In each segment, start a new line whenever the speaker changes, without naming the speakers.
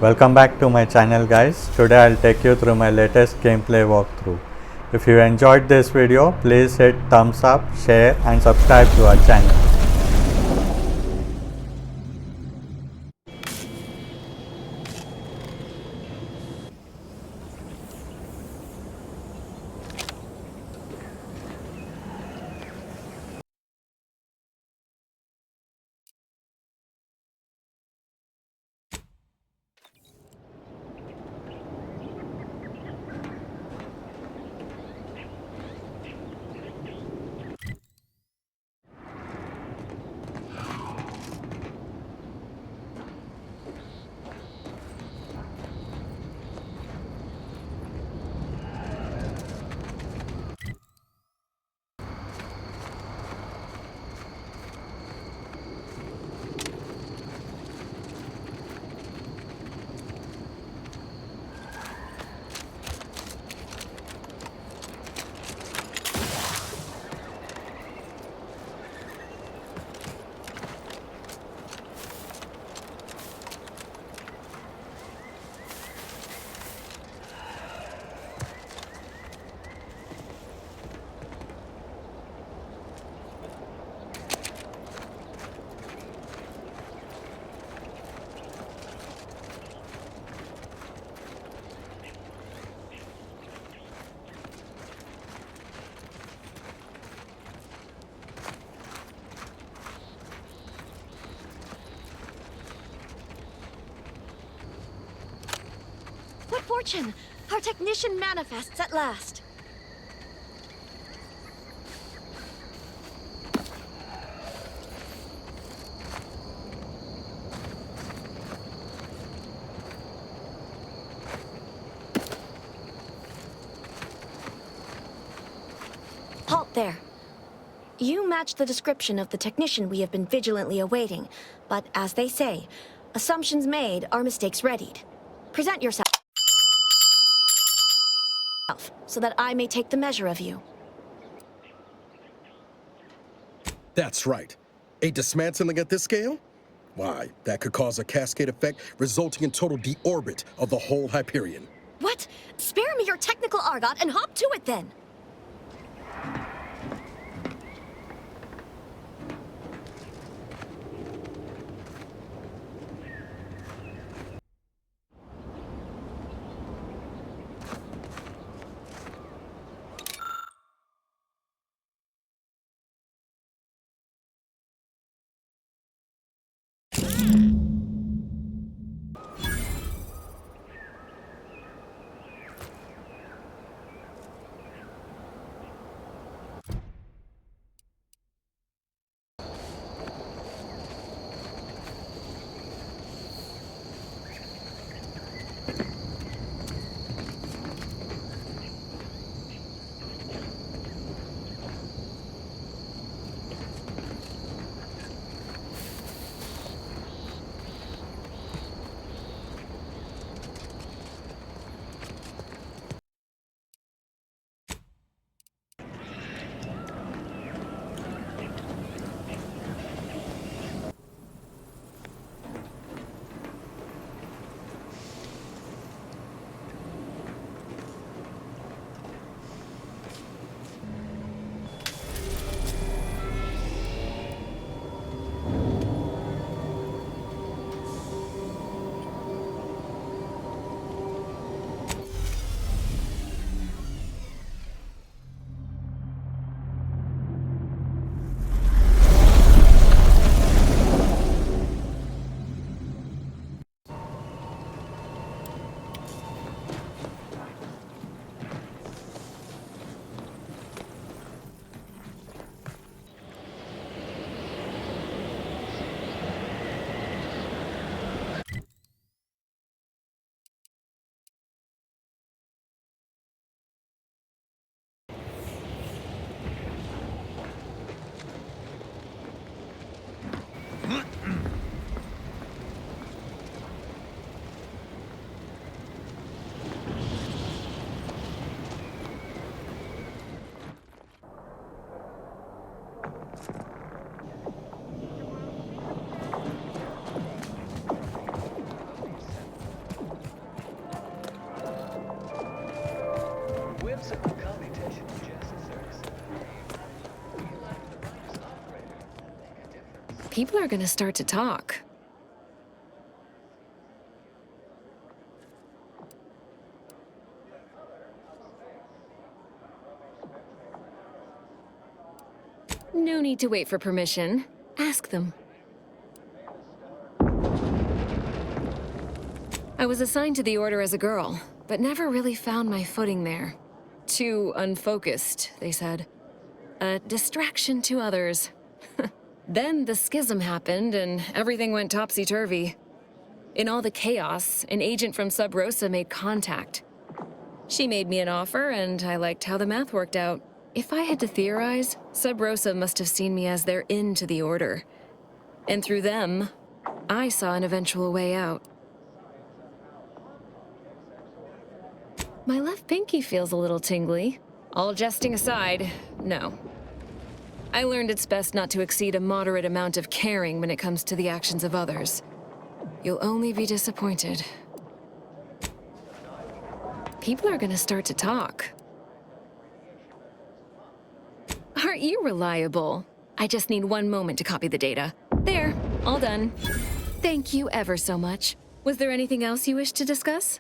Welcome back to my channel guys. Today I'll take you through my latest gameplay walkthrough. If you enjoyed this video, please hit thumbs up, share and subscribe to our channel.
What fortune! Our technician manifests at last. Halt there. You match the description of the technician we have been vigilantly awaiting, but as they say, assumptions made are mistakes readied. Present yourself so that I may take the measure of you.
That's right. A dismantling at this scale? Why, that could cause a cascade effect resulting in total deorbit of the whole Hyperion.
What? Spare me your technical argot and hop to it then!
People are gonna start to talk. No need to wait for permission. Ask them. I was assigned to the Order as a girl, but never really found my footing there. Too unfocused, they said. A distraction to others. Then the schism happened and everything went topsy-turvy. In all the chaos, an agent from Sub Rosa made contact. She made me an offer and I liked how the math worked out. If I had to theorize, Sub Rosa must have seen me as their in to the Order. And through them, I saw an eventual way out. My left pinky feels a little tingly. All jesting aside, no. I learned it's best not to exceed a moderate amount of caring when it comes to the actions of others. You'll only be disappointed. People are gonna start to talk. Aren't you reliable? I just need one moment to copy the data. There, all done. Thank you ever so much. Was there anything else you wish to discuss?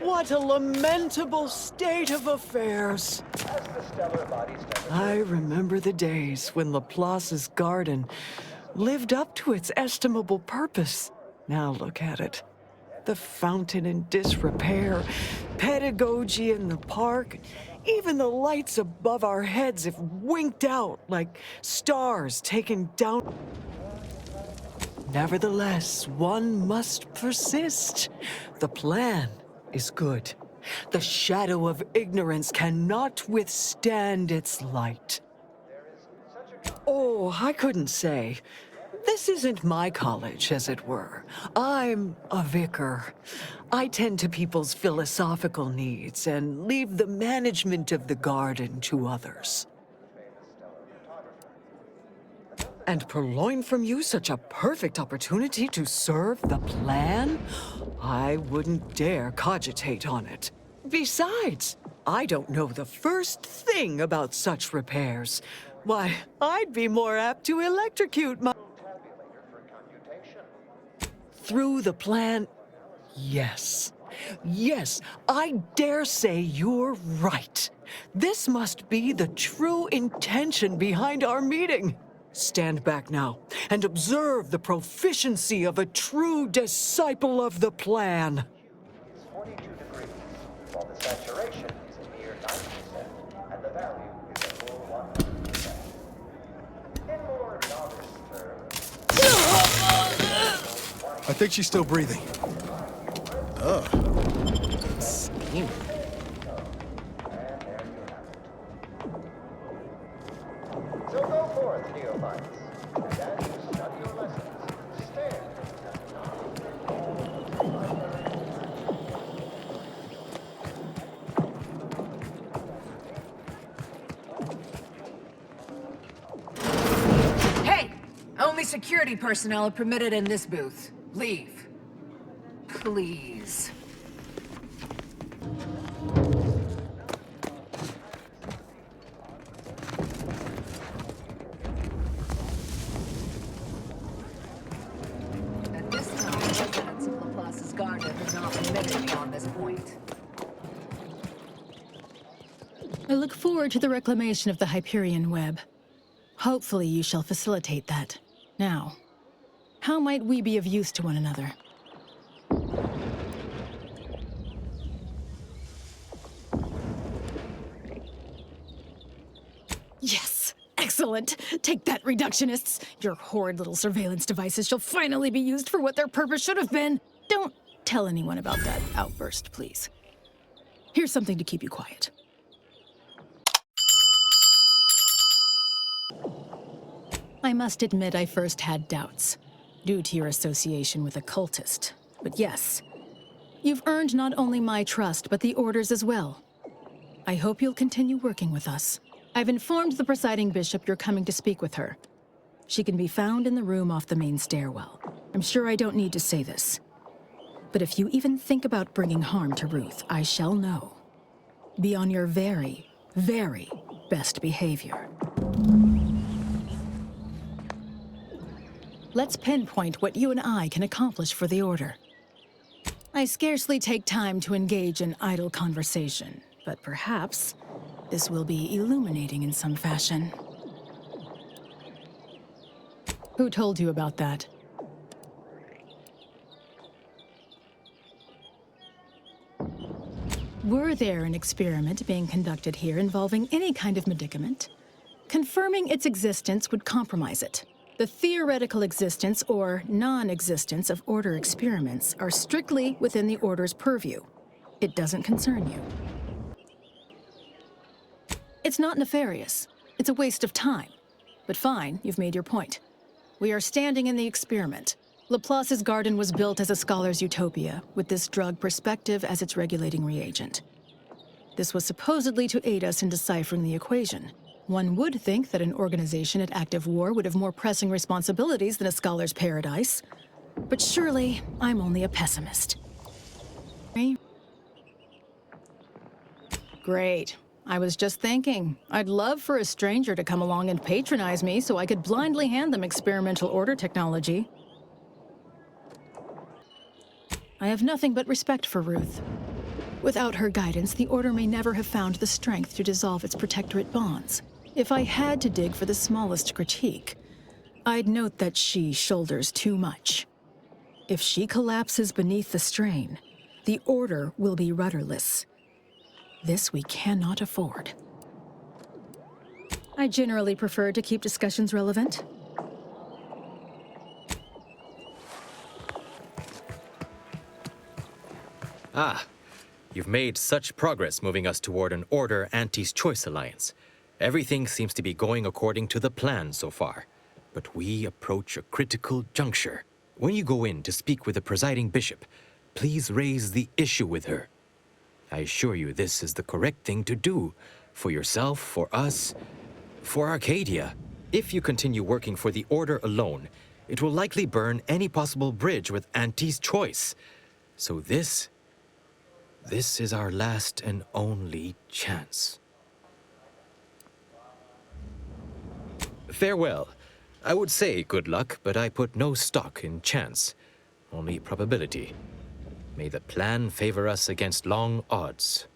What a lamentable state of affairs. I remember the days when Laplace's garden lived up to its estimable purpose. Now look at it. The fountain in disrepair, pedagogy in the park, even the lights above our heads have winked out like stars taken down. Nevertheless, one must persist. The plan is good. The shadow of ignorance cannot withstand its light. Oh, I couldn't say. This isn't my college, as it were. I'm a vicar. I tend to people's philosophical needs and leave the management of the garden to others. And purloin from you such a perfect opportunity to serve the plan? I wouldn't dare cogitate on it. Besides, I don't know the first thing about such repairs. Why, I'd be more apt to electrocute my... Through the plan, yes. Yes, I dare say you're right. This must be the true intention behind our meeting. Stand back now and observe the proficiency of a true disciple of the plan.
Is 42 degrees, while the saturation is a mere 90%, and the value is a full 100%. In more novice terms,
I think she's still breathing. Ugh.
and there you have it. So go forth, neophytes, and as you study your lessons, stand.
Hey! Only security personnel are permitted in this booth. Leave. Please. At this time, residents of Laplace's garden are not permitted beyond this point.
I look forward to the reclamation of the Hyperion web. Hopefully you shall facilitate that. Now, how might we be of use to one another?
Yes! Excellent!
Excellent. Take that, reductionists. Your horrid little surveillance devices shall finally be used for what their purpose should have been. Don't tell anyone about that outburst, please. Here's something to keep you quiet. I must admit I first had doubts, due to your association with a cultist. But yes, you've earned not only my trust, but the Order's as well. I hope you'll continue working with us. I've informed the presiding bishop you're coming to speak with her. She can be found in the room off the main stairwell. I'm sure I don't need to say this. But if you even think about bringing harm to Ruth, I shall know. Be on your very, very best behavior. Let's pinpoint what you and I can accomplish for the Order. I scarcely take time to engage in idle conversation, but perhaps this will be illuminating in some fashion. Who told you about that? Were there an experiment being conducted here involving any kind of medicament? Confirming its existence would compromise it. The theoretical existence or non-existence of Order experiments are strictly within the Order's purview. It doesn't concern you. It's not nefarious. It's a waste of time. But fine, you've made your point. We are standing in the experiment. Laplace's garden was built as a scholar's utopia, with this drug perspective as its regulating reagent. This was supposedly to aid us in deciphering the equation. One would think that an organization at active war would have more pressing responsibilities than a scholar's paradise. But surely, I'm only a pessimist. Great. I was just thinking, I'd love for a stranger to come along and patronize me so I could blindly hand them experimental Order technology. I have nothing but respect for Ruth. Without her guidance, the Order may never have found the strength to dissolve its protectorate bonds. If I had to dig for the smallest critique, I'd note that she shoulders too much. If she collapses beneath the strain, the Order will be rudderless. This we cannot afford. I generally prefer to keep discussions relevant.
Ah, you've made such progress moving us toward an Order Auntie's Choice alliance. Everything seems to be going according to the plan so far. But we approach a critical juncture. When you go in to speak with the presiding bishop, please raise the issue with her. I assure you this is the correct thing to do. For yourself, for us, for Arcadia. If you continue working for the Order alone, it will likely burn any possible bridge with Auntie's Choice. So this is our last and only chance. Farewell. I would say good luck, but I put no stock in chance, only probability. May the plan favor us against long odds.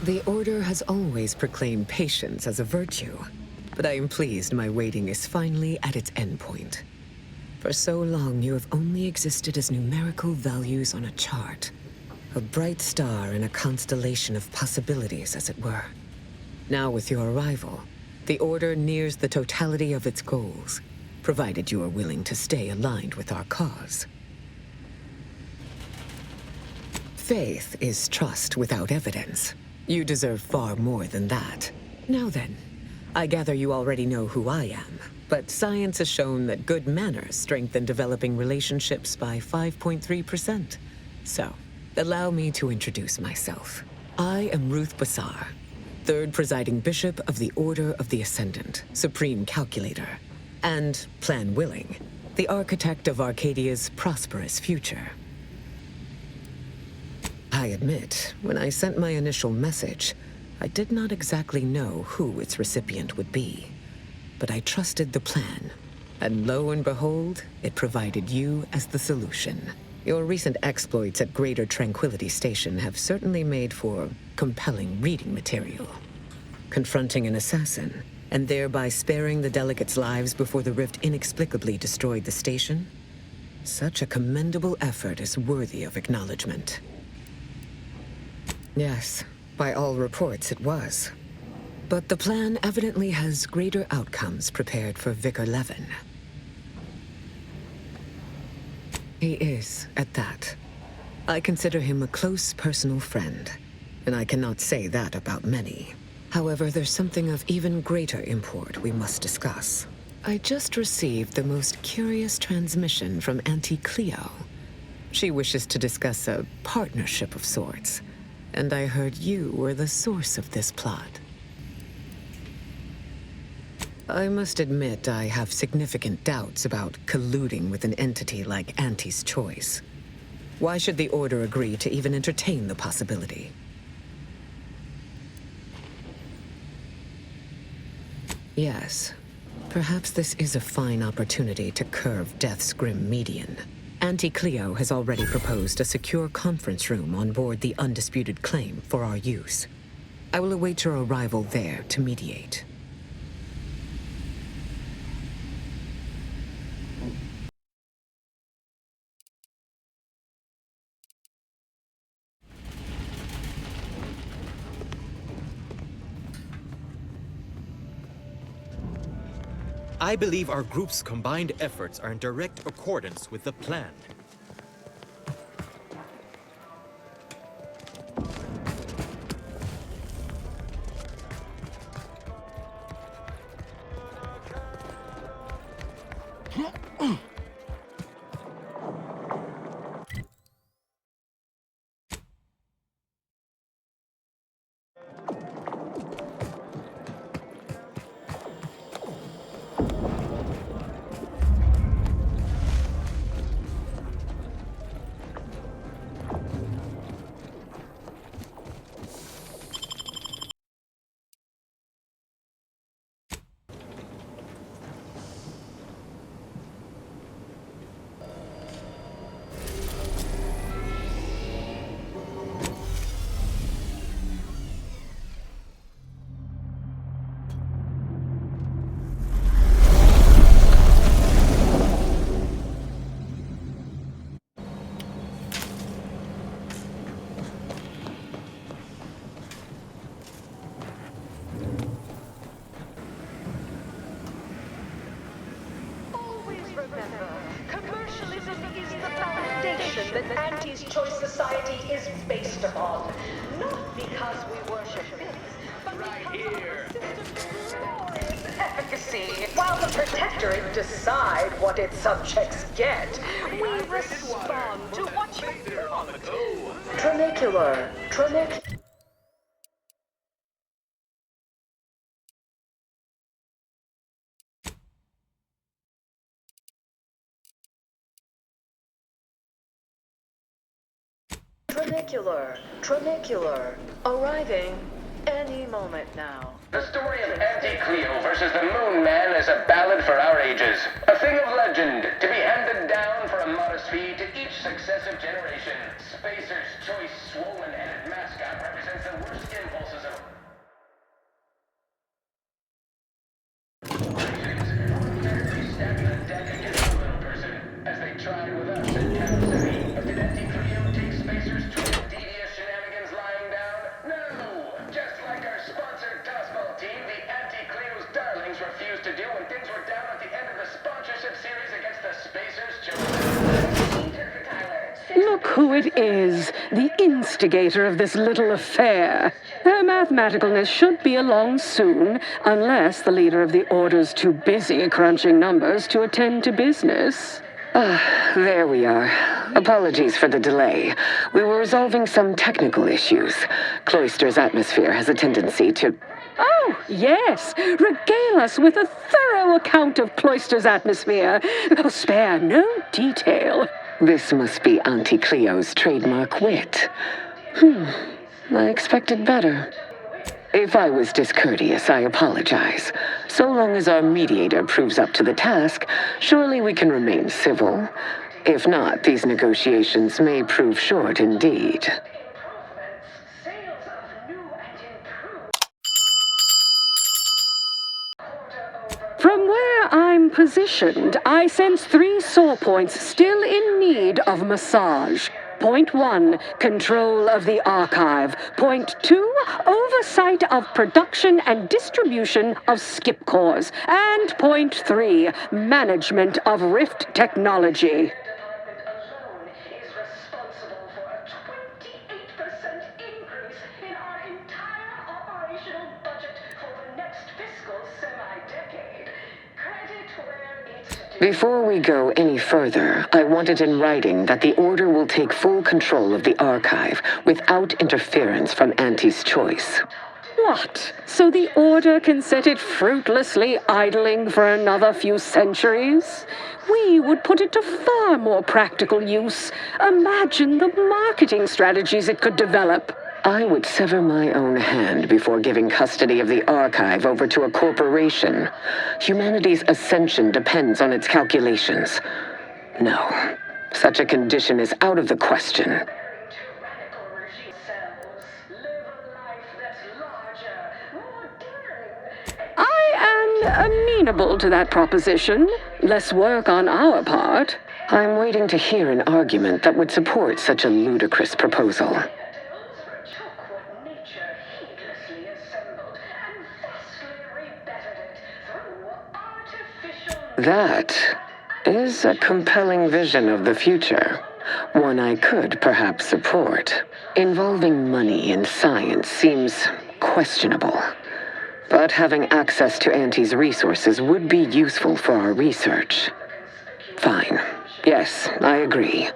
The Order has always proclaimed patience as a virtue, but I am pleased my waiting is finally at its endpoint. For so long, you have only existed as numerical values on a chart, a bright star in a constellation of possibilities, as it were. Now, with your arrival, the Order nears the totality of its goals, provided you are willing to stay aligned with our cause. Faith is trust without evidence. You deserve far more than that. Now then, I gather you already know who I am, but science has shown that good manners strengthen developing relationships by 5.3%. So, allow me to introduce myself. I am Ruth Basar, third presiding bishop of the Order of the Ascendant, supreme calculator, and, plan willing, the architect of Arcadia's prosperous future. I admit, when I sent my initial message, I did not exactly know who its recipient would be. But I trusted the plan, and lo and behold, it provided you as the solution. Your recent exploits at Greater Tranquility Station have certainly made for compelling reading material. Confronting an assassin, and thereby sparing the delegates' lives before the rift inexplicably destroyed the station? Such a commendable effort is worthy of acknowledgement. Yes, by all reports it was. But the plan evidently has greater outcomes prepared for Vicar Levin. He is, at that. I consider him a close personal friend, and I cannot say that about many. However, there's something of even greater import we must discuss. I just received the most curious transmission from Auntie Cleo. She wishes to discuss a partnership of sorts, and I heard you were the source of this plot. I must admit I have significant doubts about colluding with an entity like Auntie's Choice. Why should the Order agree to even entertain the possibility? Yes, perhaps this is a fine opportunity to curve Death's grim median. Auntie Cleo has already proposed a secure conference room on board the Undisputed Claim for our use. I will await your arrival there to mediate.
I believe our group's combined efforts are in direct accordance with the plan.
That Auntie's Choice Society is based upon. Not because we worship myths, but because our system's glorious efficacy. While the Protectorate decide what its subjects get, we respond to what you want. Tranicular. Tranicular. Arriving any moment now.
The story of Auntie Cleo versus the Moon Man is a ballad for our ages. A thing of legend, to be handed down for a modest fee to each successive generation. Spacer's Choice swollen-headed mascot represents the worst impulses of... Stacked the deck against the little person, as they tried with us at Cap City. Did Auntie Cleo take Spacer's Choice devious shenanigans lying down? No! Just like our sponsored tossball team, the Auntie Cleo's darlings refused to do when things were down at the end of the sponsorship series against the Spacer's Choice.
Look who it is, the instigator of this little affair. Her mathematicalness should be along soon, unless the leader of the Order's too busy crunching numbers to attend to business. There we are. Apologies for the delay. We were resolving some technical issues. Cloister's atmosphere has a tendency to... Oh, yes! Regale us with a thorough account of Cloister's atmosphere. Oh, spare no detail. This must be Auntie Cleo's trademark wit. I expected better. If I was discourteous, I apologize. So long as our mediator proves up to the task, surely we can remain civil.
If not, these negotiations may prove short indeed.
Sales of new and improved.
From where I'm positioned, I sense 3 sore points still in need of massage. Point 1, control of the archive. Point 2, oversight of production and distribution of skip cores. And point 3, management of Rift technology.
Department alone is responsible for a 28% increase in our entire operational budget for the next fiscal semi-decade. Credit where it's due.
Before we go any further, I want it in writing that the Order will take full control of the archive without interference from Auntie's choice.
What? So the Order can set it fruitlessly idling for another few centuries? We would put it to far more practical use. Imagine the marketing strategies it could develop.
I would sever my own hand before giving custody of the archive over to a corporation. Humanity's ascension depends on its calculations. No, such a condition is out of the question.
Tyrannical regime cells live a life that's larger, more daring.
I am amenable to that proposition. Less work on our part.
I'm waiting to hear an argument that would support such a ludicrous proposal.
Took what nature heedlessly assembled and vastly rebettered it through artificial.
That is a compelling vision of the future. One I could perhaps support. Involving money in science seems questionable. But having access to Auntie's resources would be useful for our research. Fine. Yes, I agree.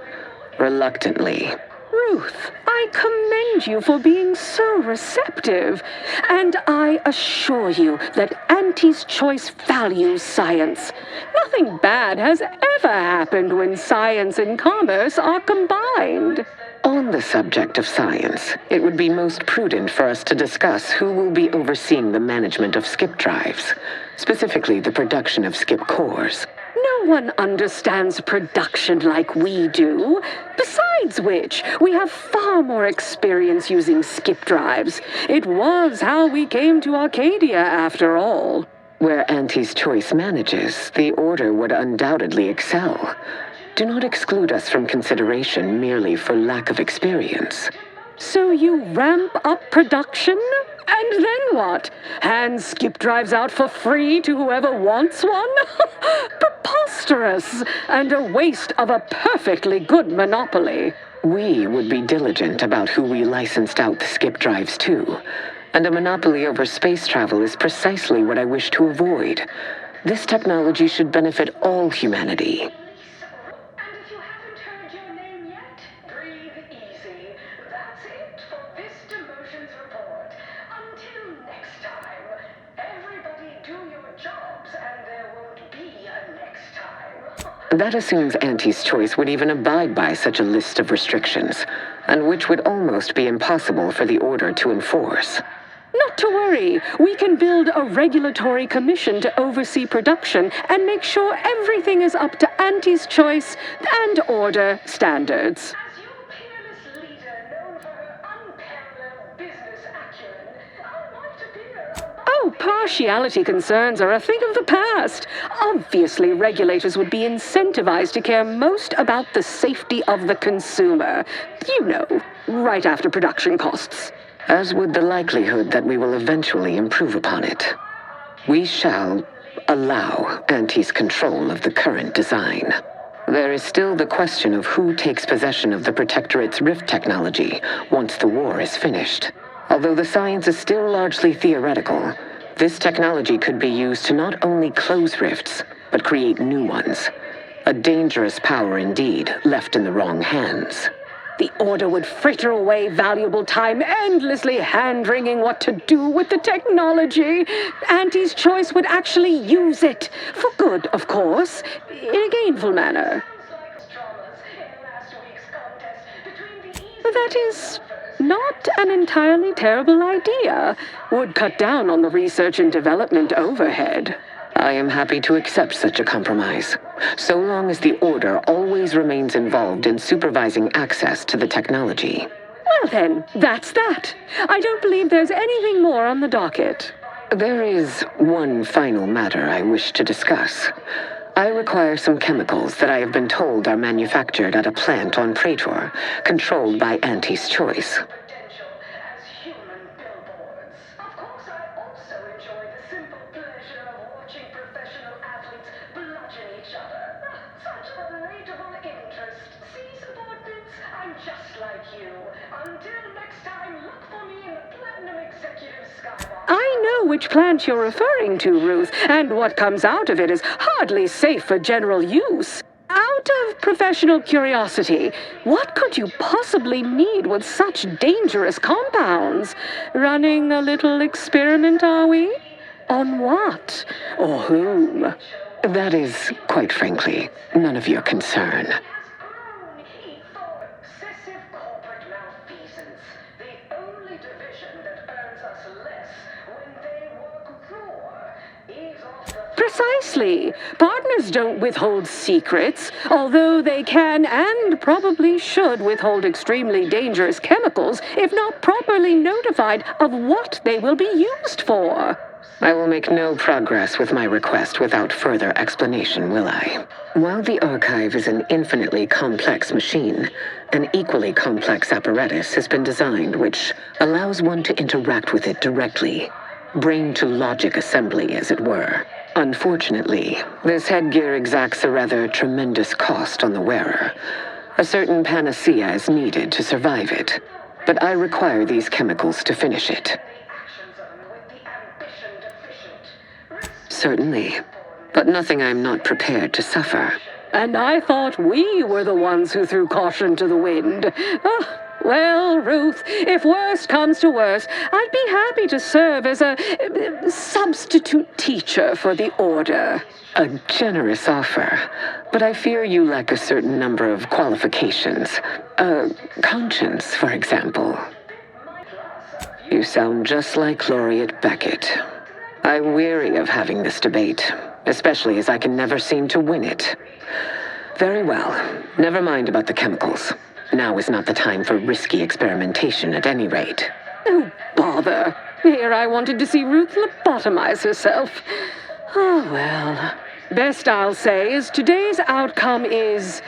Reluctantly.
Ruth, I commend you for being so receptive. And I assure you that Auntie's choice values science. Nothing bad has ever happened when science and commerce are combined.
On the subject of science, it would be most prudent for us to discuss who will be overseeing the management of skip drives, specifically the production of skip cores.
No one understands production like we do. Besides which, we have far more experience using skip drives. It was how we came to Arcadia, after all.
Where Auntie's choice manages, the Order would undoubtedly excel. Do not exclude us from consideration merely for lack of experience.
So you ramp up production? And then what? Hand skip drives out for free to whoever wants one? Preposterous, and a waste of a perfectly good monopoly.
We would be diligent about who we licensed out the skip drives to. And a monopoly over space travel is precisely what I wish to avoid. This technology should benefit all humanity.
And if you haven't heard your name yet, breathe easy. That's it for this demotions report. Until next time, everybody do your jobs and there won't be a next time.
That assumes Auntie's choice would even abide by such a list of restrictions, and which would almost be impossible for the Order to enforce.
Not to worry. We can build a regulatory commission to oversee production and make sure everything is up to Auntie's choice and Order standards.
As your peerless leader known for her unparalleled business acumen, I might appear.
Oh, partiality concerns are a thing of the past. Obviously, regulators would be incentivized to care most about the safety of the consumer. You know, right after production costs.
As would the likelihood that we will eventually improve upon it. We shall allow Auntie's control of the current design. There is still the question of who takes possession of the Protectorate's rift technology once the war is finished. Although the science is still largely theoretical, this technology could be used to not only close rifts, but create new ones. A dangerous power indeed, left in the wrong hands.
The Order would fritter away valuable time endlessly hand-wringing what to do with the technology. Auntie's choice would actually use it. For good, of course. In a gainful manner. That is not an entirely terrible idea. Would cut down on the research and development overhead.
I am happy to accept such a compromise, so long as the Order always remains involved in supervising access to the technology.
Well then, that's that. I don't believe there's anything more on the docket.
There is one final matter I wish to discuss. I require some chemicals that I have been told are manufactured at a plant on Praetor, controlled by Auntie's choice.
As human billboards. Of course, I also enjoy the simple pleasure of watching professional athletes bludgeon each other. Such a relatable interest. See, subordinates, I'm just like you. Until next time, look for me in the Platinum Executive Skybox.
I know which plant you're referring to, Ruth, and what comes out of it is hardly safe for general use. Out of professional curiosity, what could you possibly need with such dangerous compounds? Running a little experiment, are we? On what? Or whom?
That is, quite frankly, none of your concern.
Excessive corporate malfeasance. The only division that earns us less when they work raw is off the...
Precisely. Partners don't withhold secrets, although they can and probably should withhold extremely dangerous chemicals if not properly notified of what they will be used for.
I will make no progress with my request without further explanation, will I? While the archive is an infinitely complex machine, an equally complex apparatus has been designed which allows one to interact with it directly. Brain-to-logic assembly, as it were. Unfortunately, this headgear exacts a rather tremendous cost on the wearer. A certain panacea is needed to survive it, but I require these chemicals to finish it. Certainly, but nothing I'm not prepared to suffer.
And I thought we were the ones who threw caution to the wind. Well, Ruth, if worst comes to worst, I'd be happy to serve as a substitute teacher for the Order.
A generous offer, but I fear you lack a certain number of qualifications. Conscience, for example. You sound just like Laureate Beckett. I'm weary of having this debate, especially as I can never seem to win it. Very well, never mind about the chemicals. Now is not the time for risky experimentation at any rate.
Oh, bother. Here I wanted to see Ruth lobotomize herself. Oh, well. Best I'll say is today's outcome is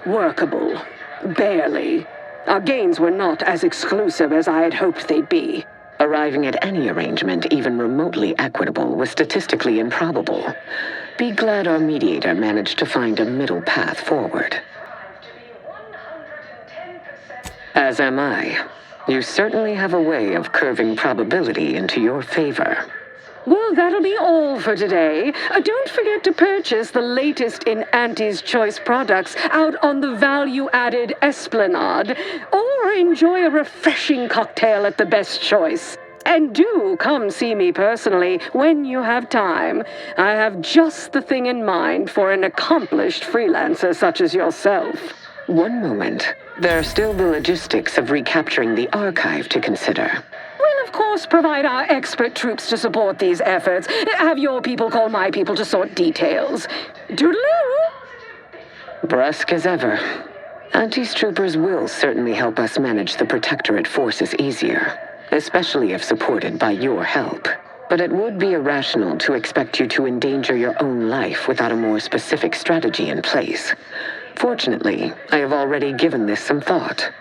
workable. Barely. Our gains were not as exclusive as I had hoped they'd be.
Arriving at any arrangement even remotely equitable was statistically improbable. Be glad our mediator managed to find a middle path forward. As am I. You certainly have a way of curving probability into your favor.
Well, that'll be all for today. Don't forget to purchase the latest in Auntie's Choice products out on the value-added Esplanade, or enjoy a refreshing cocktail at the Best Choice. And do come see me personally when you have time. I have just the thing in mind for an accomplished freelancer such as yourself.
One moment. There are still the logistics of recapturing the archive to consider.
We'll of course provide our expert troops to support these efforts. Have your people call my people to sort details. Toodaloo!
Brusque as ever. Auntie's troopers will certainly help us manage the Protectorate forces easier, especially if supported by your help. But it would be irrational to expect you to endanger your own life without a more specific strategy in place. Fortunately, I have already given this some thought.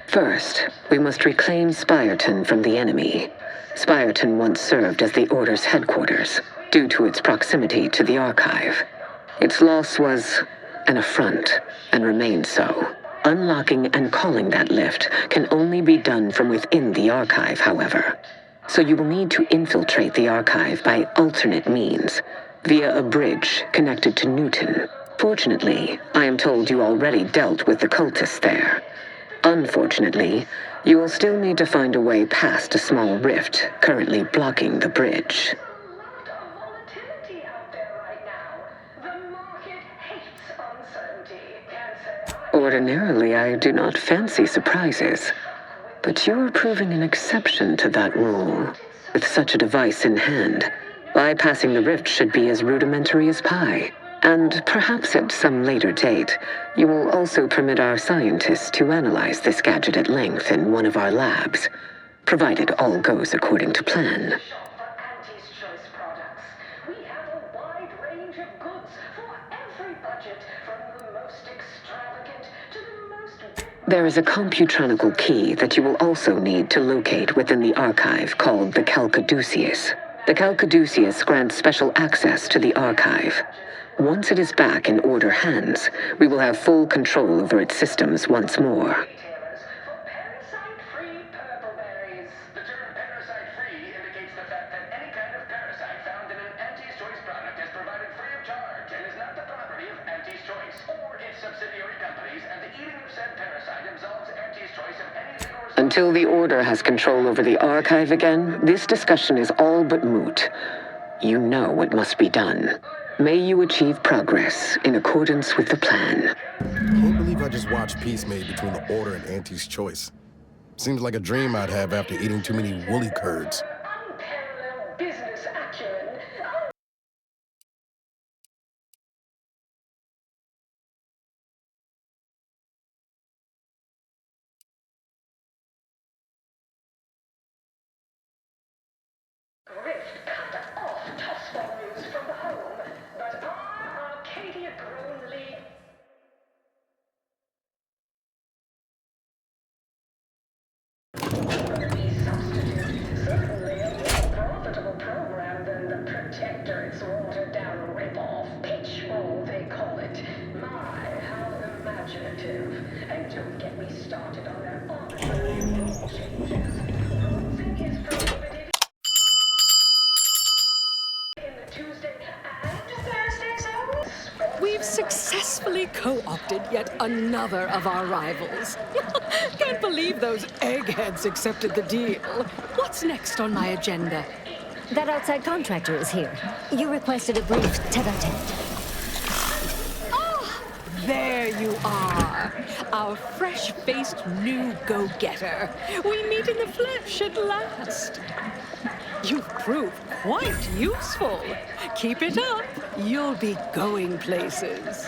First, we must reclaim Spireton from the enemy. Spireton once served as the Order's headquarters, due to its proximity to the archive. Its loss was an affront, and remains so. Unlocking and calling that lift can only be done from within the archive, however. So you will need to infiltrate the archive by alternate means, via a bridge connected to Newton. Fortunately, I am told you already dealt with the cultists there. Unfortunately, you will still need to find a way past a small rift currently blocking the bridge. Ordinarily, I do not fancy surprises, but you are proving an exception to that rule. with such a device in hand. Bypassing the rift should be as rudimentary as pie. And perhaps at some later date, you will also permit our scientists to analyze this gadget at length in one of our labs, provided all goes according to plan.
For Auntie's Choice products, we have a wide range of goods for every budget, from the most extravagant to the most...
There is a computronical key that you will also need to locate within the archive called the Calcaduceus. The Calcaduceus grants special access to the archive. Once it is back in Order hands, we will have full control over its systems once more.
For parasite-free purple berries.
The term parasite-free indicates the fact that any kind of parasite found in an Auntie's Choice product is provided free of charge and is not the property of Auntie's Choice or its subsidiary companies, and the eating of said parasite absolves Auntie's Choice of any legal responsibility.
Until the Order has control over the archive again, this discussion is all but moot. You know what must be done. May you achieve progress in accordance with the plan.
Can't believe I just watched peace made between the Order and Auntie's Choice. Seems like a dream I'd have after eating too many woolly curds.
Unparalleled business acumen. Rift cut off toss volumes from the home, but our Arcadia-grown lead... substitute, certainly a more profitable program than the Protectorate's watered-down rip-off. Pitch roll, they call it. My, how imaginative. And don't get me started on their arbitrary changes. Bronzing is prohibited in the Tuesday and Thursday zones.
We've successfully co-opted yet another of our rivals. Can't believe those eggheads accepted the deal. What's next on my agenda?
That outside contractor is here. You requested a brief tete-a-tete.
Ah, there you are. Our fresh-faced new go-getter. We meet in the flesh at last. You've proved quite useful. Keep it up. You'll be going places.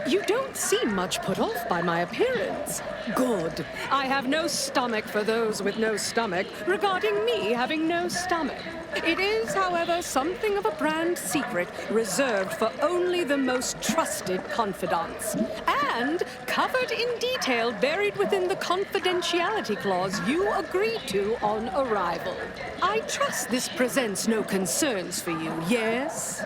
You don't seem much put off by my appearance. Good. I have no stomach for those with no stomach regarding me having no stomach. It is, however, something of a brand secret reserved for only the most trusted confidants. And covered in detail buried within the confidentiality clause you agreed to on arrival. I trust this presents no concerns for you, yes?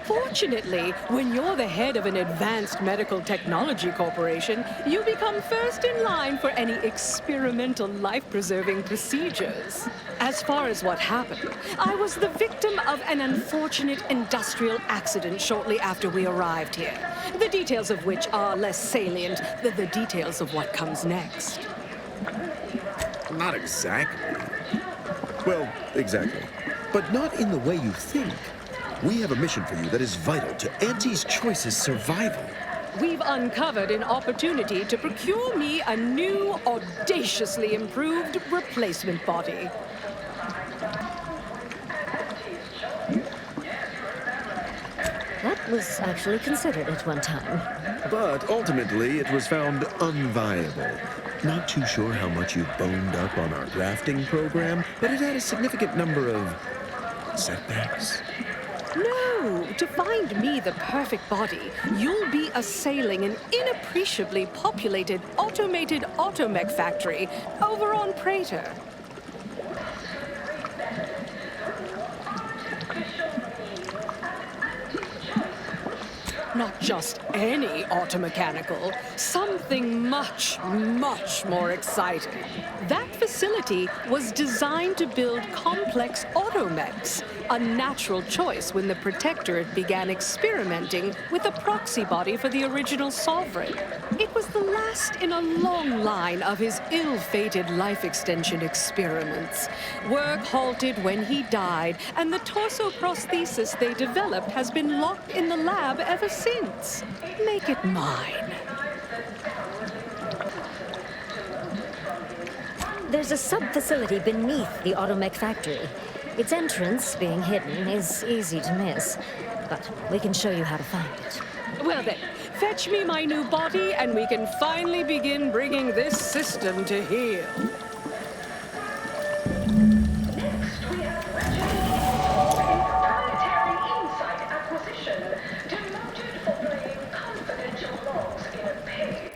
Fortunately, when you're the head of an advanced medical technology corporation, you become first in line for any experimental life-preserving procedures. As far as what happened, I was the victim of an unfortunate industrial accident shortly after we arrived here, the details of which are less salient than the details of what comes next.
Not exactly. Well, exactly. But not in the way you think. We have a mission for you that is vital to Auntie's Choice's survival.
We've uncovered an opportunity to procure me a new, audaciously improved replacement body.
That was actually considered at one time.
But ultimately, it was found unviable. Not too sure how much you boned up on our grafting program, but it had a significant number of setbacks.
No, to find me the perfect body, you'll be assailing an inappreciably populated automated automech factory over on Praetor. Not just any automechanical, something much, much more exciting. That facility was designed to build complex automechs, a natural choice when the Protectorate began experimenting with a proxy body for the original Sovereign. It was the last in a long line of his ill-fated life extension experiments. Work halted when he died, and the torso prosthesis they developed has been locked in the lab ever since. Make it mine.
There's a sub-facility beneath the Automech factory. Its entrance, being hidden, is easy to miss. But we can show you how to find it.
Well then, fetch me my new body, and we can finally begin bringing this system to heel.
Next, we have Reginald in proprietary insight acquisition, demoted for playing confidential logs in a page.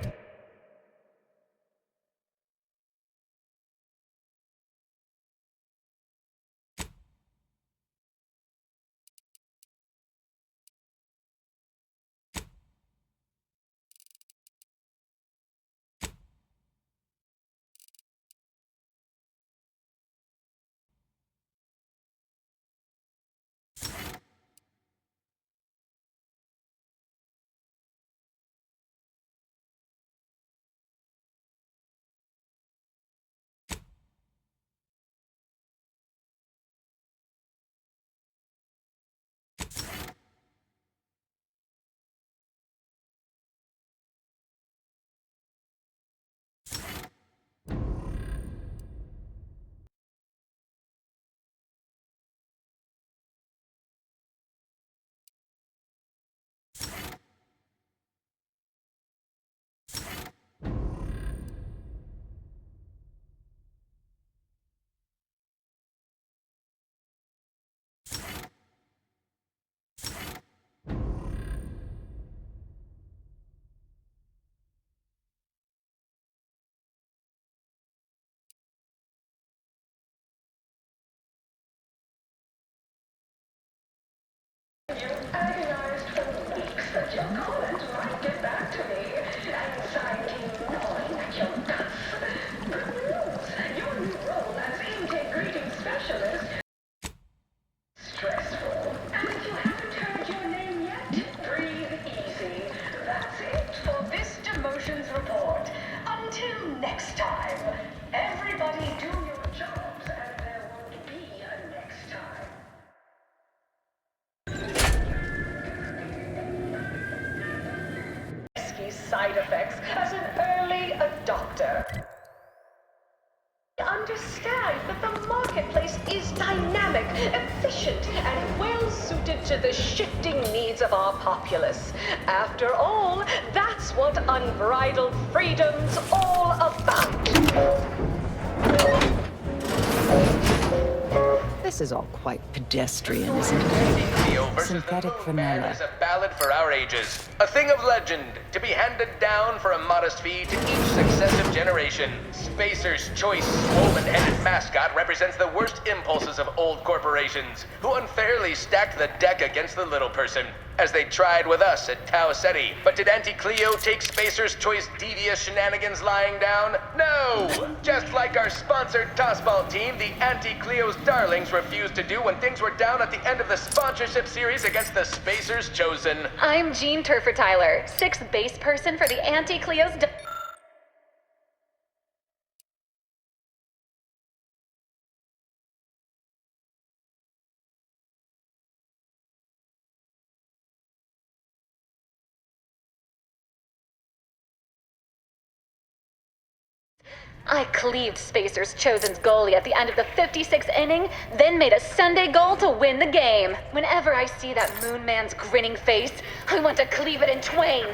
You agonized for weeks that your Collins might get back to me. Anxiety gnawing at your guts. Good news. Your new role as integrating specialist. Stressful. And if you haven't heard your name yet, breathe easy. That's it for this demotions report. Until next time, everybody do your jobs and there won't be a next time. Risky side effects as an early adopter. Understand that the marketplace is dynamic, efficient, and well suited to the shifting needs of our populace. After all, that's what unbridled freedom's all about.
This is all quite pedestrian, isn't it?
Cleo versus
Synthetic
the Moon Man
vanilla.
is a ballad for our ages. A thing of legend, to be handed down for a modest fee to each successive generation. Spacer's choice swollen-headed mascot represents the worst impulses of old corporations, who unfairly stacked the deck against the little person, as they tried with us at Tau Ceti. But did Auntie Cleo take Spacer's choice devious shenanigans lying down? No! Just like our sponsored tossball team, the Auntie Cleo's darlings refused to do when things were down at the end of the sponsorship series against the Spacers Chosen.
I'm Jean Turfer-Tyler, 6th base person for the Auntie Cleo's... I cleaved Spacer's Chosen's goalie at the end of the 56th inning, then made a Sunday goal to win the game. Whenever I see that Moon Man's grinning face, I want to cleave it in twain.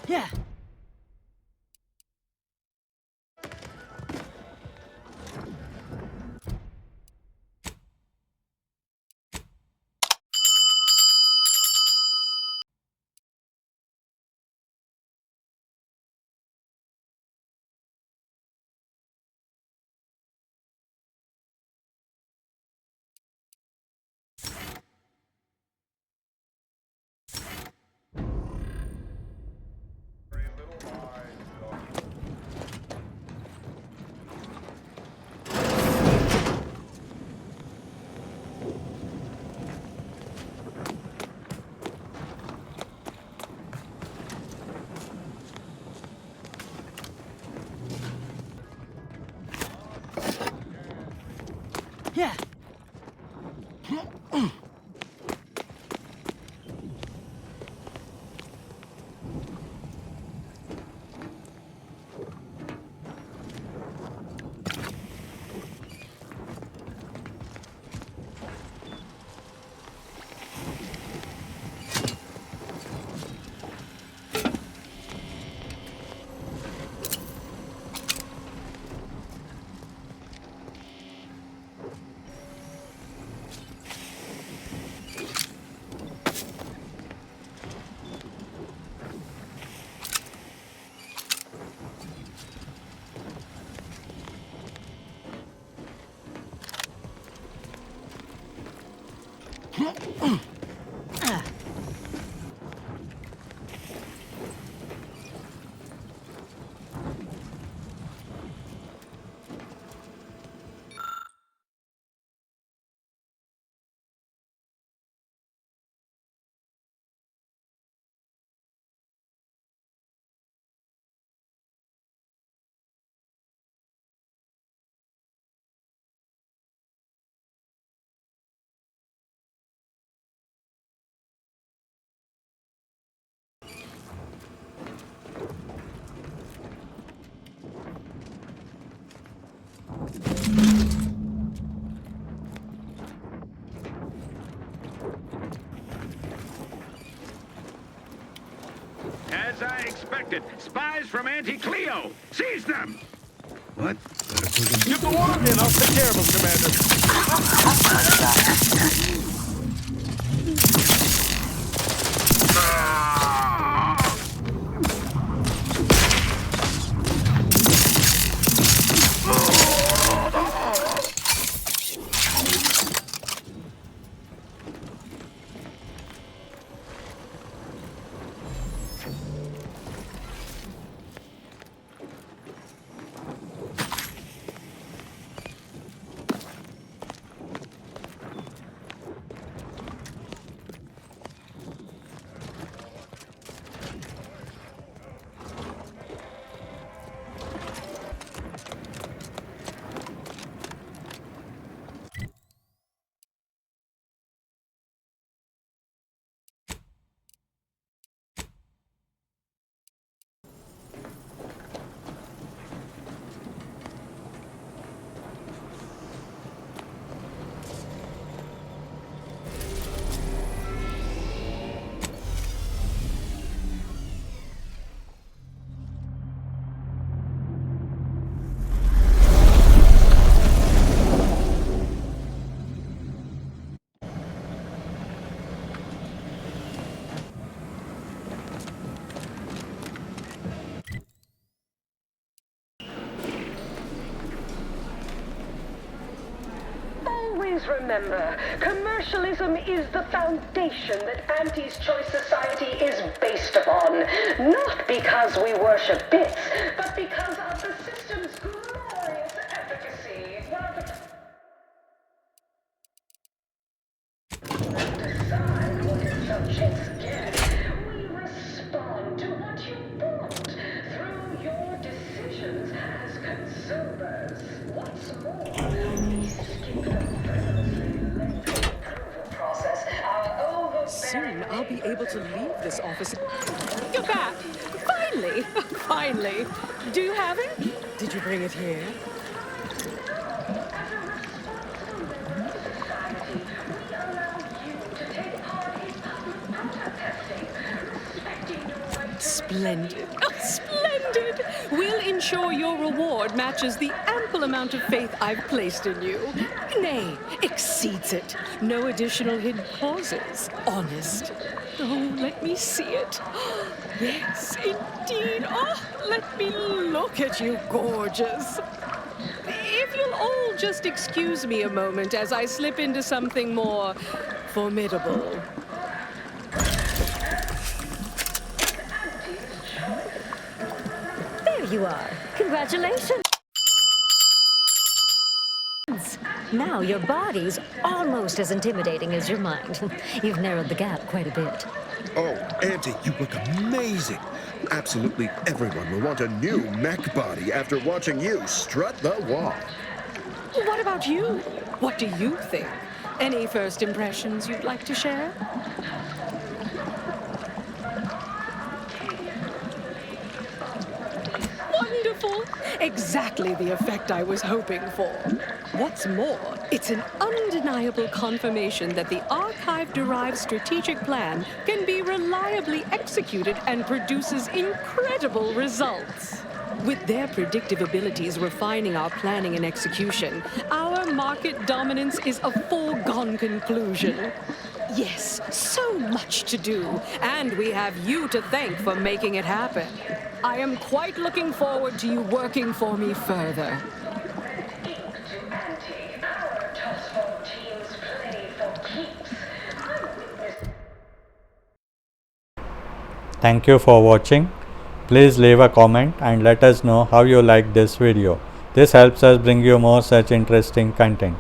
Yeah.
Yeah.
As I expected, spies from Auntie Cleo! Seize them! What? Get the water in, I'll take care of them,
Always remember, commercialism is the foundation that Auntie's Choice Society is based upon. Not because we worship bits, but because of the system's glorious efficacy. Decide what its subjects get. We respond to what you want through your decisions as consumers. What's more, we skip the process.
Soon I'll be able to leave this office. You're back! Finally! Finally! Do you have it? Did you bring it here? Splendid. Oh, splendid! We'll ensure your reward matches the ample amount of faith I've placed in you. Nay, exceeds it. No additional hidden clauses. Honest. Oh, let me see it. Yes, indeed. Oh, let me look at you, gorgeous. If you'll all just excuse me a moment as I slip into something more formidable.
There you are. Congratulations. Now your body's almost as intimidating as your mind. You've narrowed the gap quite a bit.
Oh, Auntie, you look amazing. Absolutely everyone will want a new mech body after watching you strut the walk.
What about you?
What do you think? Any first impressions you'd like to share? Wonderful! Exactly the effect I was hoping for. What's more, it's an undeniable confirmation that the Archive-derived strategic plan can be reliably executed and produces incredible results. With their predictive abilities refining our planning and execution, our market dominance is a foregone conclusion. Yes, so much to do, and we have you to thank for making it happen. I am quite looking forward to you working for me further.
Thank you for watching. Please leave a comment and let us know how you like this video. This helps us bring you more such interesting content.